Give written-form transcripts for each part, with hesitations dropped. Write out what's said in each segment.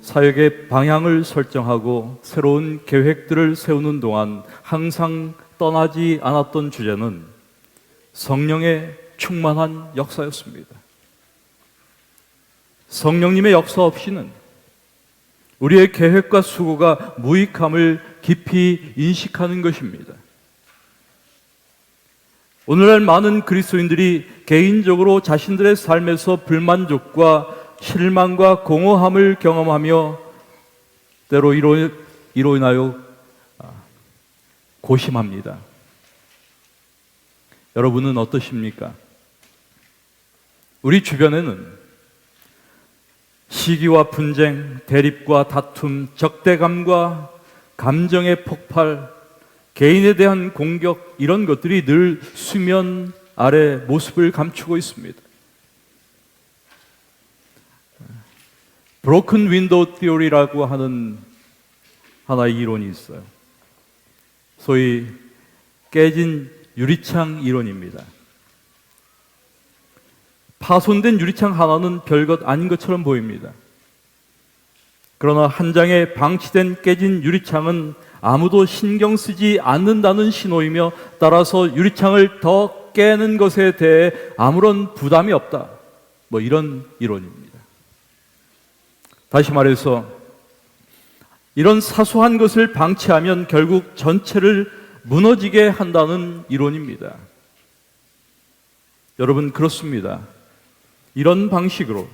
사역의 방향을 설정하고 새로운 계획들을 세우는 동안 항상 떠나지 않았던 주제는 성령의 충만한 역사였습니다. 성령님의 역사 없이는 우리의 계획과 수고가 무익함을 깊이 인식하는 것입니다. 오늘날 많은 그리스도인들이 개인적으로 자신들의 삶에서 불만족과 실망과 공허함을 경험하며 때로 이로 인하여 고심합니다. 여러분은 어떠십니까? 우리 주변에는 시기와 분쟁, 대립과 다툼, 적대감과 감정의 폭발, 개인에 대한 공격, 이런 것들이 늘 수면 아래 모습을 감추고 있습니다. 브로큰 윈도우 티오리라고 하는 하나의 이론이 있어요. 소위 깨진 유리창 이론입니다. 파손된 유리창 하나는 별것 아닌 것처럼 보입니다. 그러나 한 장에 방치된 깨진 유리창은 아무도 신경 쓰지 않는다는 신호이며, 따라서 유리창을 더 깨는 것에 대해 아무런 부담이 없다. 이런 이론입니다. 다시 말해서 이런 사소한 것을 방치하면 결국 전체를 무너지게 한다는 이론입니다. 여러분, 그렇습니다. 이런 방식으로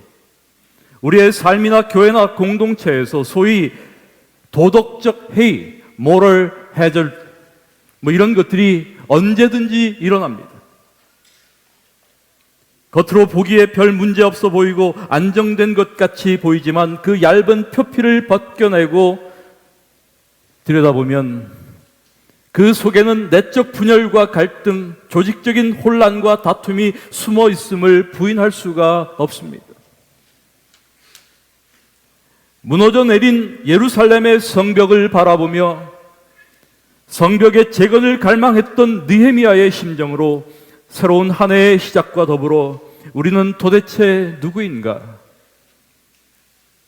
우리의 삶이나 교회나 공동체에서 소위 도덕적 해이, moral hazard, 이런 것들이 언제든지 일어납니다. 겉으로 보기에 별 문제 없어 보이고 안정된 것 같이 보이지만 그 얇은 표피를 벗겨내고 들여다보면 그 속에는 내적 분열과 갈등, 조직적인 혼란과 다툼이 숨어 있음을 부인할 수가 없습니다. 무너져 내린 예루살렘의 성벽을 바라보며 성벽의 재건을 갈망했던 느헤미야의 심정으로 새로운 한 해의 시작과 더불어 우리는 도대체 누구인가?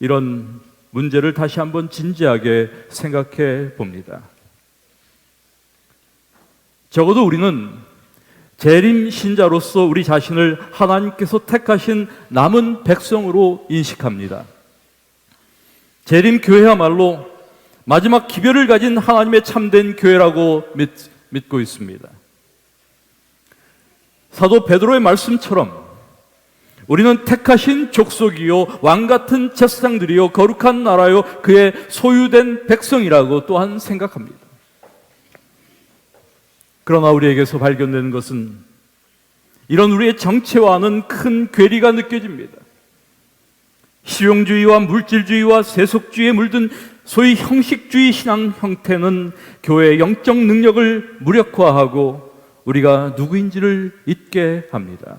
이런 문제를 다시 한번 진지하게 생각해 봅니다. 적어도 우리는 재림 신자로서 우리 자신을 하나님께서 택하신 남은 백성으로 인식합니다. 재림 교회야말로 마지막 기별을 가진 하나님의 참된 교회라고 믿고 있습니다. 사도 베드로의 말씀처럼 우리는 택하신 족속이요 왕같은 제사장들이요 거룩한 나라요 그의 소유된 백성이라고 또한 생각합니다. 그러나 우리에게서 발견되는 것은 이런 우리의 정체와는 큰 괴리가 느껴집니다. 실용주의와 물질주의와 세속주의에 물든 소위 형식주의 신앙 형태는 교회의 영적 능력을 무력화하고 우리가 누구인지를 잊게 합니다.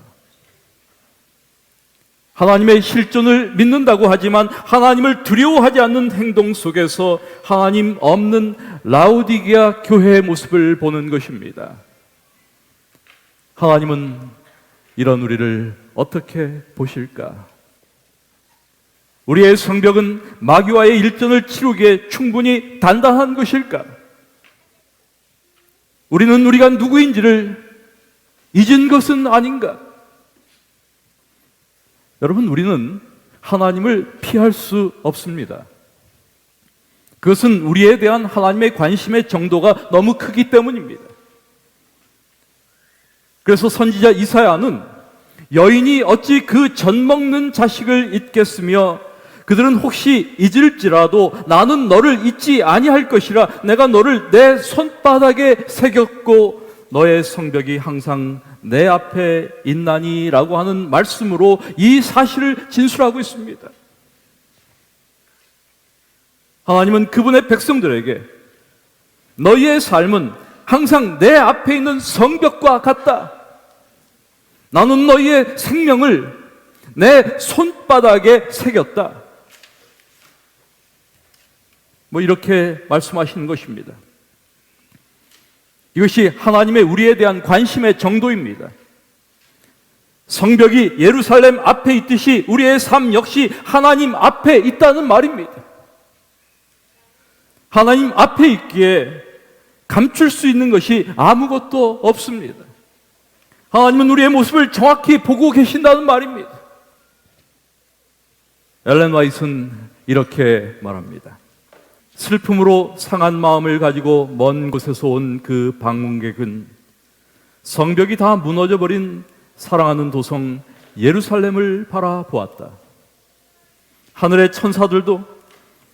하나님의 실존을 믿는다고 하지만 하나님을 두려워하지 않는 행동 속에서 하나님 없는 라오디게아 교회의 모습을 보는 것입니다. 하나님은 이런 우리를 어떻게 보실까? 우리의 성벽은 마귀와의 일전을 치르기에 충분히 단단한 것일까? 우리는 우리가 누구인지를 잊은 것은 아닌가? 여러분, 우리는 하나님을 피할 수 없습니다. 그것은 우리에 대한 하나님의 관심의 정도가 너무 크기 때문입니다. 그래서 선지자 이사야는 여인이 어찌 그 젖 먹는 자식을 잊겠으며 그들은 혹시 잊을지라도 나는 너를 잊지 아니할 것이라 내가 너를 내 손바닥에 새겼고 너의 성벽이 항상 내 앞에 있나니 라고 하는 말씀으로 이 사실을 진술하고 있습니다. 하나님은 그분의 백성들에게 너희의 삶은 항상 내 앞에 있는 성벽과 같다. 나는 너희의 생명을 내 손바닥에 새겼다. 이렇게 말씀하시는 것입니다. 이것이 하나님의 우리에 대한 관심의 정도입니다. 성벽이 예루살렘 앞에 있듯이 우리의 삶 역시 하나님 앞에 있다는 말입니다. 하나님 앞에 있기에 감출 수 있는 것이 아무것도 없습니다. 하나님은 우리의 모습을 정확히 보고 계신다는 말입니다. 엘렌 화이트는 이렇게 말합니다. 슬픔으로 상한 마음을 가지고 먼 곳에서 온 그 방문객은 성벽이 다 무너져버린 사랑하는 도성 예루살렘을 바라보았다. 하늘의 천사들도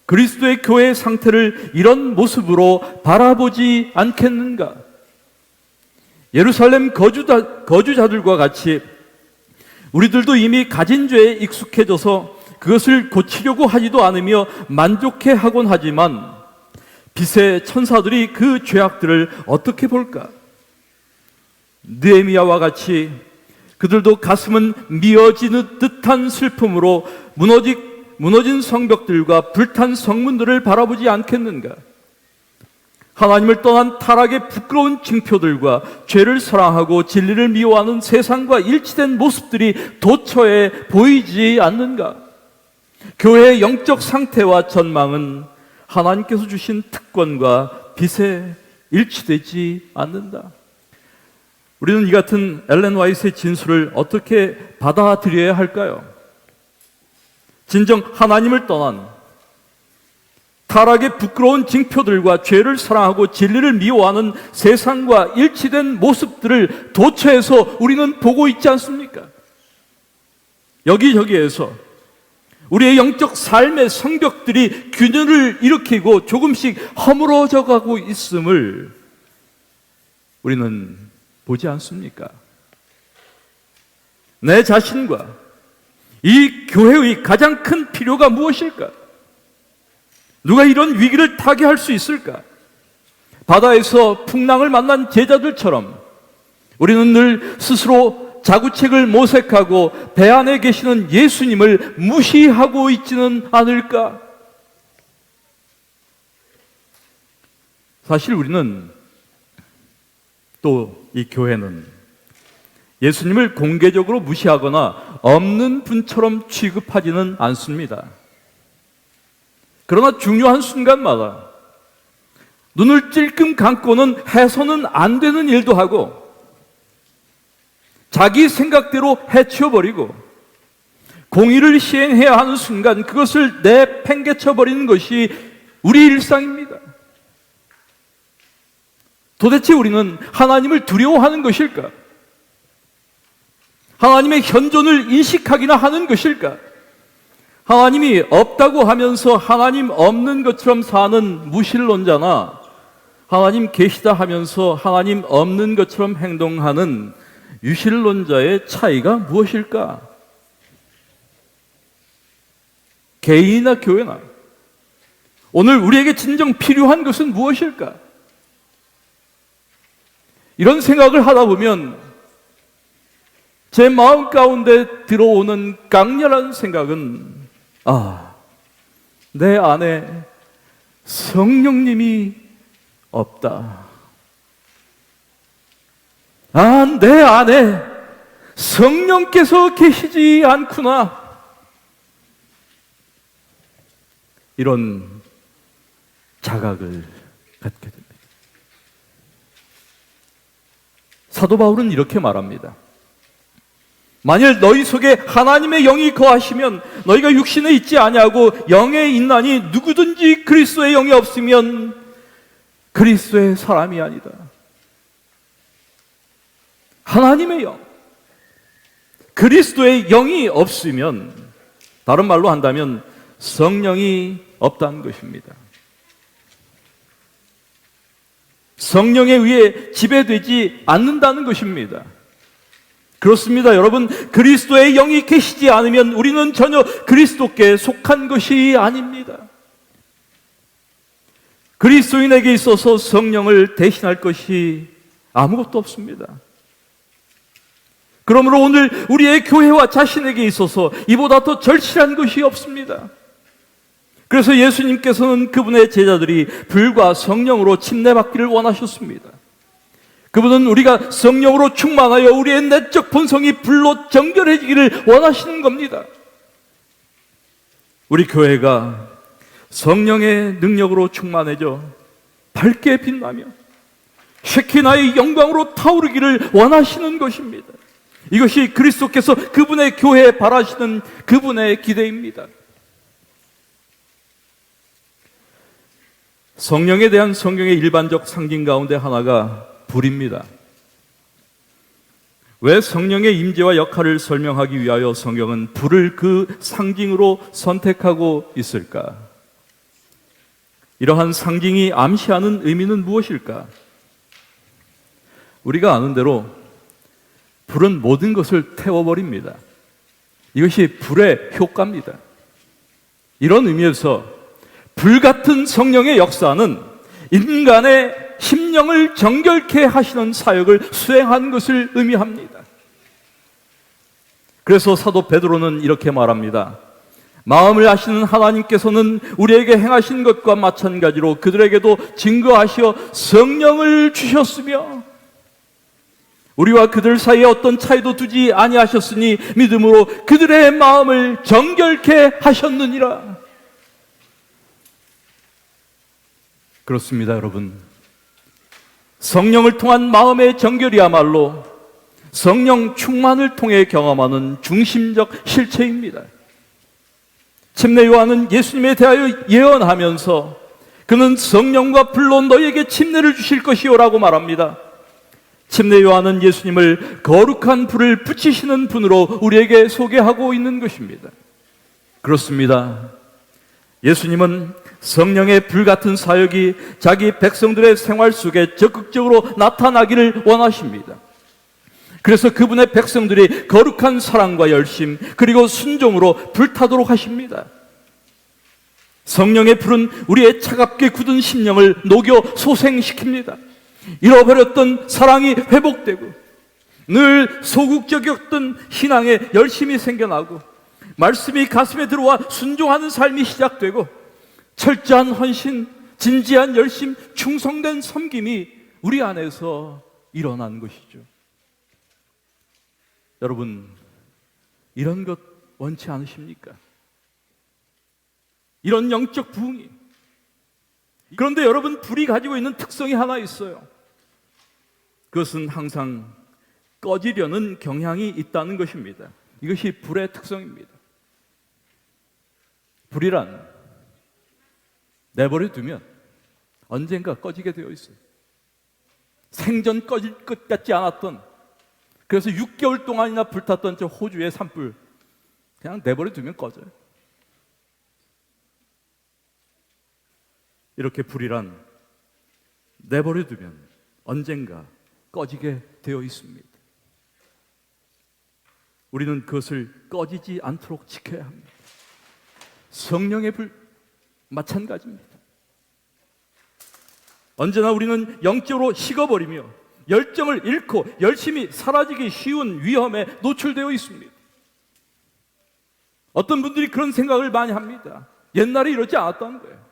그리스도의 교회의 상태를 이런 모습으로 바라보지 않겠는가? 예루살렘 거주자들과 같이 우리들도 이미 가진 죄에 익숙해져서 그것을 고치려고 하지도 않으며 만족해 하곤 하지만 빛의 천사들이 그 죄악들을 어떻게 볼까? 느헤미야와 같이 그들도 가슴은 미어지는 듯한 슬픔으로 무너진 성벽들과 불탄 성문들을 바라보지 않겠는가? 하나님을 떠난 타락의 부끄러운 징표들과 죄를 사랑하고 진리를 미워하는 세상과 일치된 모습들이 도처에 보이지 않는가? 교회의 영적 상태와 전망은 하나님께서 주신 특권과 빛에 일치되지 않는다. 우리는 이 같은 엘렌 화이트의 진술을 어떻게 받아들여야 할까요? 진정 하나님을 떠난 타락의 부끄러운 징표들과 죄를 사랑하고 진리를 미워하는 세상과 일치된 모습들을 도처에서 우리는 보고 있지 않습니까? 여기저기에서 우리의 영적 삶의 성벽들이 균열을 일으키고 조금씩 허물어져 가고 있음을 우리는 보지 않습니까? 내 자신과 이 교회의 가장 큰 필요가 무엇일까? 누가 이런 위기를 타개할 수 있을까? 바다에서 풍랑을 만난 제자들처럼 우리는 늘 스스로 자구책을 모색하고 배 안에 계시는 예수님을 무시하고 있지는 않을까? 사실 우리는 또 이 교회는 예수님을 공개적으로 무시하거나 없는 분처럼 취급하지는 않습니다. 그러나 중요한 순간마다 눈을 찔끔 감고는 해서는 안 되는 일도 하고 자기 생각대로 해치워버리고 공의를 시행해야 하는 순간 그것을 내팽개쳐버리는 것이 우리 일상입니다. 도대체 우리는 하나님을 두려워하는 것일까? 하나님의 현존을 인식하기나 하는 것일까? 하나님이 없다고 하면서 하나님 없는 것처럼 사는 무신론자나 하나님 계시다 하면서 하나님 없는 것처럼 행동하는 유신론자의 차이가 무엇일까? 개인이나 교회나 오늘 우리에게 진정 필요한 것은 무엇일까? 이런 생각을 하다 보면 제 마음 가운데 들어오는 강렬한 생각은 내 안에 성령님이 없다. 내 안에 성령께서 계시지 않구나. 이런 자각을 갖게 됩니다. 사도 바울은 이렇게 말합니다. 만일 너희 속에 하나님의 영이 거하시면 너희가 육신에 있지 아니하고 영에 있나니 누구든지 그리스도의 영이 없으면 그리스도의 사람이 아니다. 하나님의 영, 그리스도의 영이 없으면 다른 말로 한다면 성령이 없다는 것입니다. 성령에 의해 지배되지 않는다는 것입니다. 그렇습니다. 여러분, 그리스도의 영이 계시지 않으면 우리는 전혀 그리스도께 속한 것이 아닙니다. 그리스도인에게 있어서 성령을 대신할 것이 아무것도 없습니다. 그러므로 오늘 우리의 교회와 자신에게 있어서 이보다 더 절실한 것이 없습니다. 그래서 예수님께서는 그분의 제자들이 불과 성령으로 침례받기를 원하셨습니다. 그분은 우리가 성령으로 충만하여 우리의 내적 본성이 불로 정결해지기를 원하시는 겁니다. 우리 교회가 성령의 능력으로 충만해져 밝게 빛나며 쉐키나의 영광으로 타오르기를 원하시는 것입니다. 이것이 그리스도께서 그분의 교회에 바라시는 그분의 기대입니다. 성령에 대한 성경의 일반적 상징 가운데 하나가 불입니다. 왜 성령의 임재와 역할을 설명하기 위하여 성경은 불을 그 상징으로 선택하고 있을까? 이러한 상징이 암시하는 의미는 무엇일까? 우리가 아는 대로 불은 모든 것을 태워버립니다. 이것이 불의 효과입니다. 이런 의미에서 불같은 성령의 역사는 인간의 심령을 정결케 하시는 사역을 수행한 것을 의미합니다. 그래서 사도 베드로는 이렇게 말합니다. 마음을 아시는 하나님께서는 우리에게 행하신 것과 마찬가지로 그들에게도 증거하시어 성령을 주셨으며 우리와 그들 사이에 어떤 차이도 두지 아니하셨으니 믿음으로 그들의 마음을 정결케 하셨느니라. 그렇습니다, 여러분. 성령을 통한 마음의 정결이야말로 성령 충만을 통해 경험하는 중심적 실체입니다. 침례 요한은 예수님에 대하여 예언하면서 그는 성령과 불로 너희에게 침례를 주실 것이요라고 말합니다. 침례 요한은 예수님을 거룩한 불을 붙이시는 분으로 우리에게 소개하고 있는 것입니다. 그렇습니다. 예수님은 성령의 불같은 사역이 자기 백성들의 생활 속에 적극적으로 나타나기를 원하십니다. 그래서 그분의 백성들이 거룩한 사랑과 열심 그리고 순종으로 불타도록 하십니다. 성령의 불은 우리의 차갑게 굳은 심령을 녹여 소생시킵니다. 잃어버렸던 사랑이 회복되고 늘 소극적이었던 신앙에 열심이 생겨나고 말씀이 가슴에 들어와 순종하는 삶이 시작되고 철저한 헌신, 진지한 열심, 충성된 섬김이 우리 안에서 일어난 것이죠. 여러분, 이런 것 원치 않으십니까? 이런 영적 부흥이. 그런데 여러분, 불이 가지고 있는 특성이 하나 있어요. 그것은 항상 꺼지려는 경향이 있다는 것입니다. 이것이 불의 특성입니다. 불이란 내버려 두면 언젠가 꺼지게 되어 있어요. 생전 꺼질 것 같지 않았던, 그래서 6개월 동안이나 불탔던 저 호주의 산불 그냥 내버려 두면 꺼져요. 이렇게 불이란 내버려 두면 언젠가 꺼지게 되어 있습니다. 우리는 그것을 꺼지지 않도록 지켜야 합니다. 성령의 불 마찬가지입니다. 언제나 우리는 영적으로 식어버리며 열정을 잃고 열심히 사라지기 쉬운 위험에 노출되어 있습니다. 어떤 분들이 그런 생각을 많이 합니다. 옛날에 이러지 않았다는 거예요.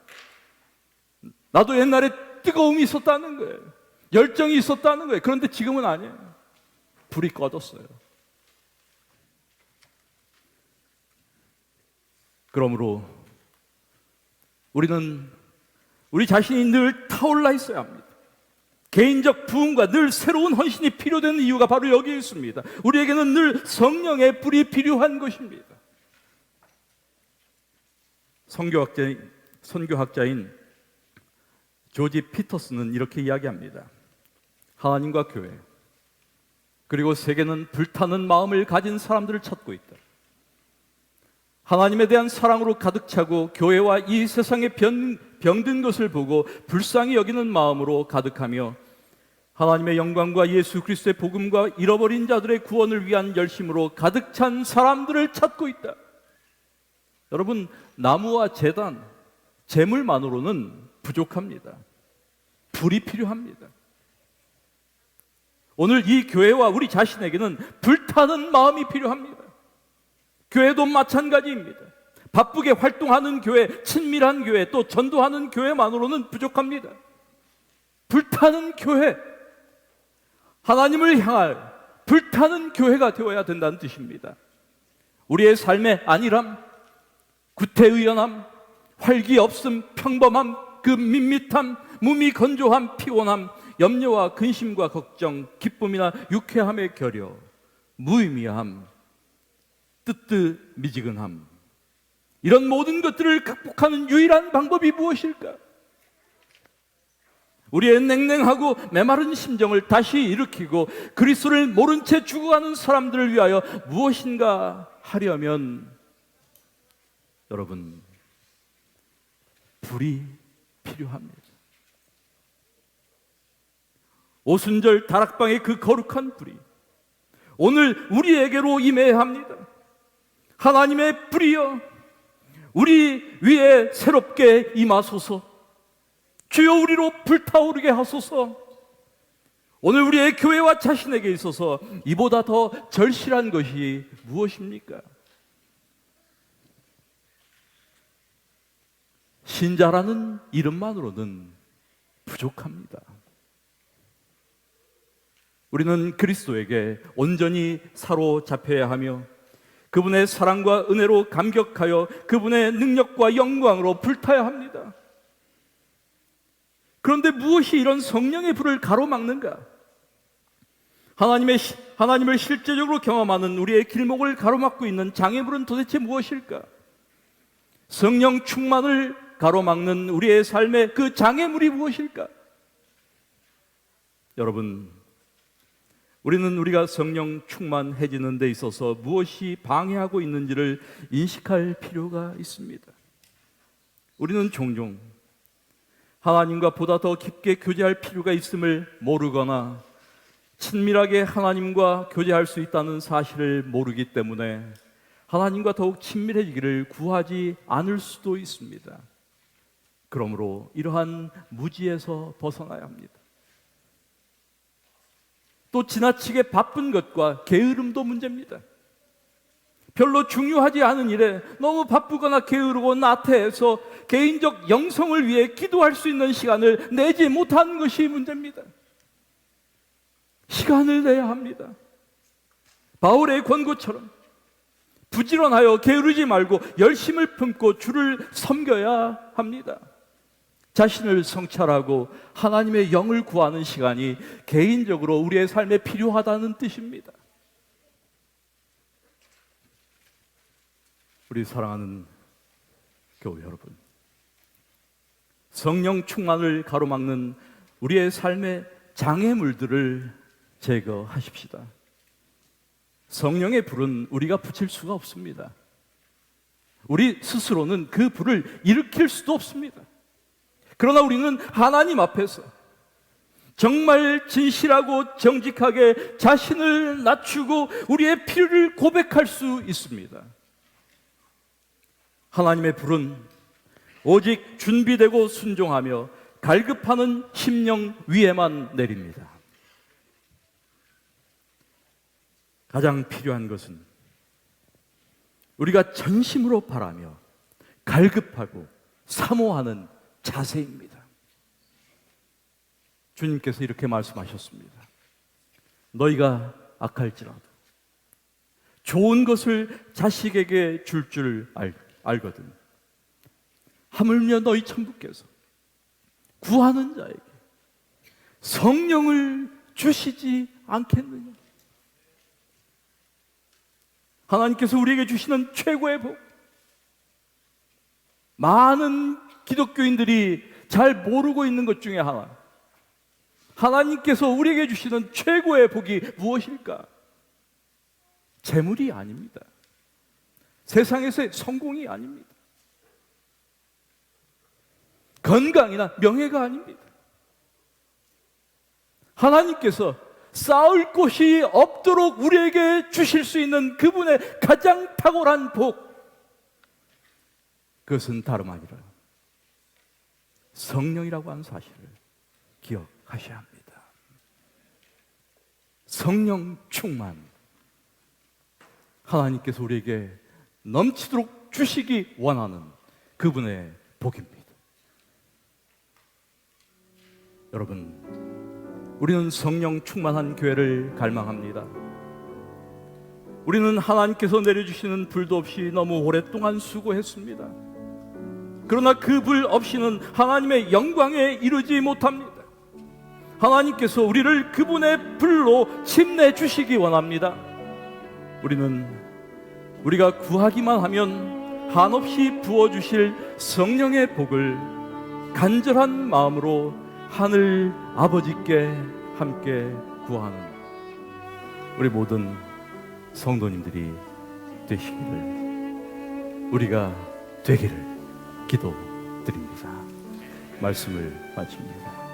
나도 옛날에 뜨거움이 있었다는 거예요. 열정이 있었다는 거예요. 그런데 지금은 아니에요. 불이 꺼졌어요. 그러므로 우리는 우리 자신이 늘 타올라 있어야 합니다. 개인적 부흥과 늘 새로운 헌신이 필요되는 이유가 바로 여기에 있습니다. 우리에게는 늘 성령의 불이 필요한 것입니다. 선교학자인 조지 피터스는 이렇게 이야기합니다. 하나님과 교회 그리고 세계는 불타는 마음을 가진 사람들을 찾고 있다. 하나님에 대한 사랑으로 가득 차고 교회와 이 세상에 병든 것을 보고 불쌍히 여기는 마음으로 가득하며 하나님의 영광과 예수 그리스도의 복음과 잃어버린 자들의 구원을 위한 열심으로 가득 찬 사람들을 찾고 있다. 여러분, 나무와 제단, 재물만으로는 부족합니다. 불이 필요합니다. 오늘 이 교회와 우리 자신에게는 불타는 마음이 필요합니다. 교회도 마찬가지입니다. 바쁘게 활동하는 교회, 친밀한 교회, 또 전도하는 교회만으로는 부족합니다. 불타는 교회, 하나님을 향할 불타는 교회가 되어야 된다는 뜻입니다. 우리의 삶의 안일함, 구태의연함, 활기 없음, 평범함, 그 밋밋함, 몸이 건조함, 피곤함, 염려와 근심과 걱정, 기쁨이나 유쾌함의 결여, 무의미함, 뜨뜻미지근함, 이런 모든 것들을 극복하는 유일한 방법이 무엇일까? 우리의 냉랭하고 메마른 심정을 다시 일으키고 그리스도를 모른 채 죽어가는 사람들을 위하여 무엇인가 하려면 여러분, 불이 필요합니다. 오순절 다락방의 그 거룩한 불이 오늘 우리에게로 임해야 합니다. 하나님의 불이여, 우리 위에 새롭게 임하소서. 주여, 우리로 불타오르게 하소서. 오늘 우리의 교회와 자신에게 있어서 이보다 더 절실한 것이 무엇입니까? 신자라는 이름만으로는 부족합니다. 우리는 그리스도에게 온전히 사로잡혀야 하며 그분의 사랑과 은혜로 감격하여 그분의 능력과 영광으로 불타야 합니다. 그런데 무엇이 이런 성령의 불을 가로막는가? 하나님을 실제적으로 경험하는 우리의 길목을 가로막고 있는 장애물은 도대체 무엇일까? 성령 충만을 가로막는 우리의 삶의 그 장애물이 무엇일까? 여러분, 우리는 우리가 성령 충만해지는 데 있어서 무엇이 방해하고 있는지를 인식할 필요가 있습니다. 우리는 종종 하나님과 보다 더 깊게 교제할 필요가 있음을 모르거나 친밀하게 하나님과 교제할 수 있다는 사실을 모르기 때문에 하나님과 더욱 친밀해지기를 구하지 않을 수도 있습니다. 그러므로 이러한 무지에서 벗어나야 합니다. 또 지나치게 바쁜 것과 게으름도 문제입니다. 별로 중요하지 않은 일에 너무 바쁘거나 게으르고 나태해서 개인적 영성을 위해 기도할 수 있는 시간을 내지 못하는 것이 문제입니다. 시간을 내야 합니다. 바울의 권고처럼 부지런하여 게으르지 말고 열심을 품고 주를 섬겨야 합니다. 자신을 성찰하고 하나님의 영을 구하는 시간이 개인적으로 우리의 삶에 필요하다는 뜻입니다. 우리 사랑하는 교회 여러분, 성령 충만을 가로막는 우리의 삶의 장애물들을 제거하십시다. 성령의 불은 우리가 붙일 수가 없습니다. 우리 스스로는 그 불을 일으킬 수도 없습니다. 그러나 우리는 하나님 앞에서 정말 진실하고 정직하게 자신을 낮추고 우리의 필요를 고백할 수 있습니다. 하나님의 불은 오직 준비되고 순종하며 갈급하는 심령 위에만 내립니다. 가장 필요한 것은 우리가 전심으로 바라며 갈급하고 사모하는 자세입니다. 주님께서 이렇게 말씀하셨습니다. 너희가 악할지라도 좋은 것을 자식에게 줄 알거든 하물며 너희 천부께서 구하는 자에게 성령을 주시지 않겠느냐. 하나님께서 우리에게 주시는 최고의 복, 많은 기독교인들이 잘 모르고 있는 것 중에 하나, 하나님께서 우리에게 주시는 최고의 복이 무엇일까? 재물이 아닙니다. 세상에서의 성공이 아닙니다. 건강이나 명예가 아닙니다. 하나님께서 쌓을 곳이 없도록 우리에게 주실 수 있는 그분의 가장 탁월한 복, 그것은 다름 아니라 성령이라고 하는 사실을 기억하셔야 합니다. 성령 충만, 하나님께서 우리에게 넘치도록 주시기 원하는 그분의 복입니다. 여러분, 우리는 성령 충만한 교회를 갈망합니다. 우리는 하나님께서 내려주시는 불도 없이 너무 오랫동안 수고했습니다. 그러나 그 불 없이는 하나님의 영광에 이르지 못합니다. 하나님께서 우리를 그분의 불로 침내주시기 원합니다. 우리는 우리가 구하기만 하면 한없이 부어주실 성령의 복을 간절한 마음으로 하늘 아버지께 함께 구하는 우리 모든 성도님들이 되시기를, 우리가 되기를 기도드립니다. 말씀을 마칩니다.